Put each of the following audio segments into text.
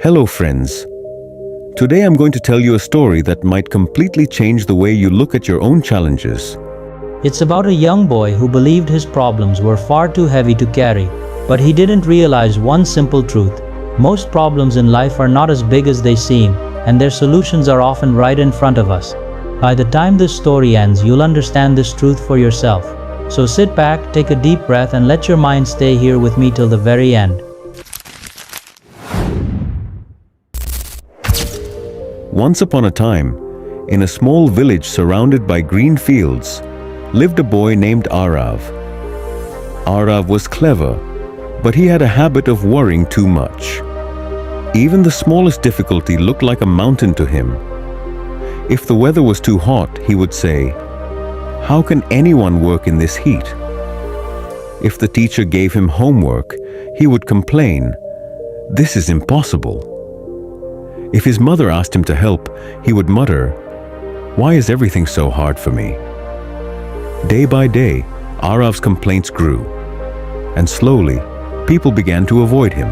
Hello friends. Today I'm going to tell you a story that might completely change the way you look at your own challenges. It's about a young boy who believed his problems were far too heavy to carry, but he didn't realize one simple truth. Most problems in life are not as big as they seem, and their solutions are often right in front of us. By the time this story ends, you'll understand this truth for yourself. So sit back, take a deep breath, and let your mind stay here with me till the very end. Once upon a time, in a small village surrounded by green fields, lived a boy named Arav. Arav was clever, but he had a habit of worrying too much. Even the smallest difficulty looked like a mountain to him. If the weather was too hot, he would say, "How can anyone work in this heat?" If the teacher gave him homework, he would complain, "This is impossible." If his mother asked him to help, he would mutter, "Why is everything so hard for me?" Day by day, Arav's complaints grew, and slowly, people began to avoid him.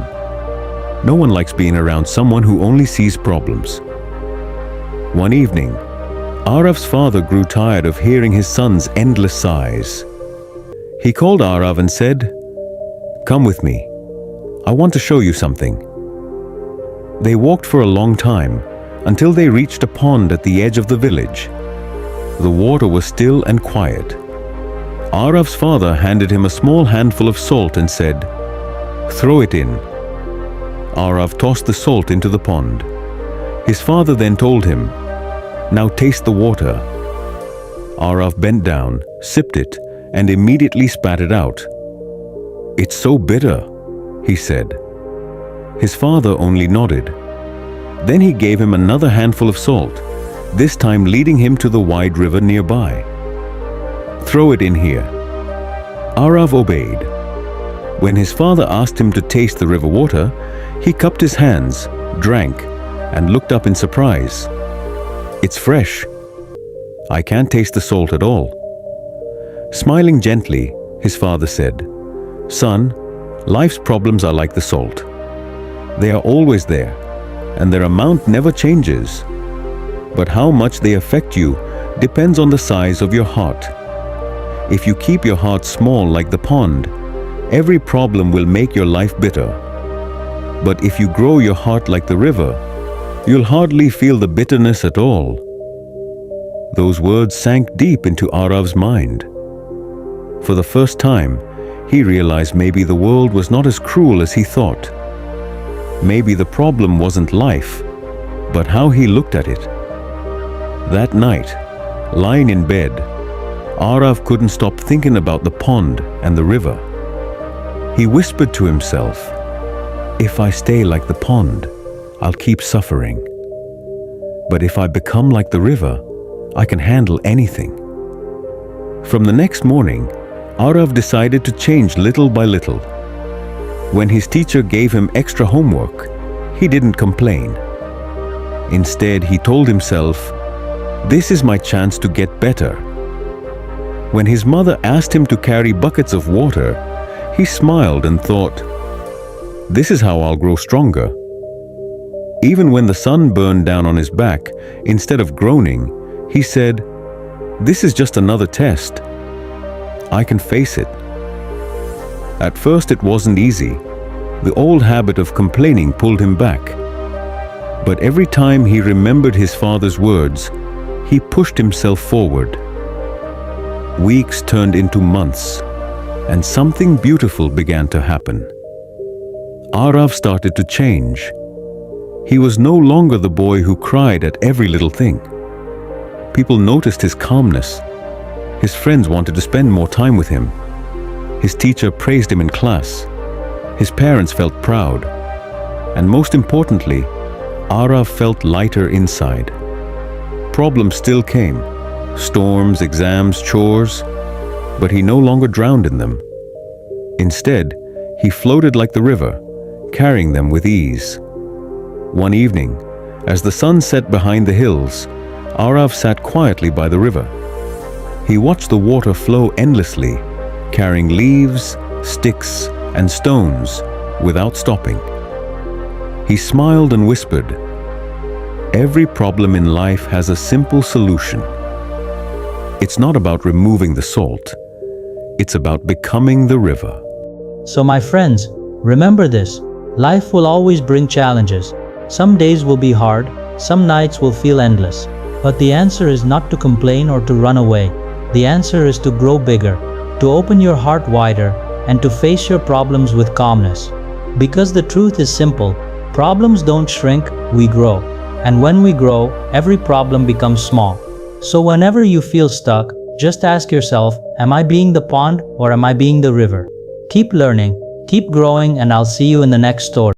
No one likes being around someone who only sees problems. One evening, Arav's father grew tired of hearing his son's endless sighs. He called Arav and said, "Come with me. I want to show you something." They walked for a long time until they reached a pond at the edge of the village. The water was still and quiet. Arav's father handed him a small handful of salt and said, "Throw it in." Arav tossed the salt into the pond. His father then told him, "Now taste the water." Arav bent down, sipped it, and immediately spat it out. "It's so bitter," he said. His father only nodded. Then he gave him another handful of salt, this time leading him to the wide river nearby. "Throw it in here." Arav obeyed. When his father asked him to taste the river water, he cupped his hands, drank, and looked up in surprise. "It's fresh. I can't taste the salt at all." Smiling gently, his father said, "Son, life's problems are like the salt. They are always there, and their amount never changes. But how much they affect you depends on the size of your heart. If you keep your heart small like the pond, every problem will make your life bitter. But if you grow your heart like the river, you'll hardly feel the bitterness at all." Those words sank deep into Arav's mind. For the first time, he realized maybe the world was not as cruel as he thought. Maybe the problem wasn't life, but how he looked at it. That night, lying in bed, Arav couldn't stop thinking about the pond and the river. He whispered to himself, "If I stay like the pond, I'll keep suffering. But if I become like the river, I can handle anything." From the next morning, Arav decided to change little by little. When his teacher gave him extra homework, he didn't complain. Instead, he told himself, "This is my chance to get better." When his mother asked him to carry buckets of water, he smiled and thought, "This is how I'll grow stronger." Even when the sun burned down on his back, instead of groaning, he said, "This is just another test. I can face it." At first it wasn't easy. The old habit of complaining pulled him back. But every time he remembered his father's words, he pushed himself forward. Weeks turned into months, and something beautiful began to happen. Arav started to change. He was no longer the boy who cried at every little thing. People noticed his calmness. His friends wanted to spend more time with him. His teacher praised him in class. His parents felt proud. And most importantly, Arav felt lighter inside. Problems still came. Storms, exams, chores. But he no longer drowned in them. Instead, he floated like the river, carrying them with ease. One evening, as the sun set behind the hills, Arav sat quietly by the river. He watched the water flow endlessly, carrying leaves, sticks, and stones without stopping. He smiled and whispered, "Every problem in life has a simple solution. It's not about removing the salt. It's about becoming the river." So my friends, remember this. Life will always bring challenges. Some days will be hard, some nights will feel endless. But the answer is not to complain or to run away. The answer is to grow bigger, to open your heart wider, and to face your problems with calmness. Because the truth is simple, problems don't shrink, we grow. And when we grow, every problem becomes small. So whenever you feel stuck, just ask yourself, am I being the pond or am I being the river? Keep learning, keep growing, and I'll see you in the next story.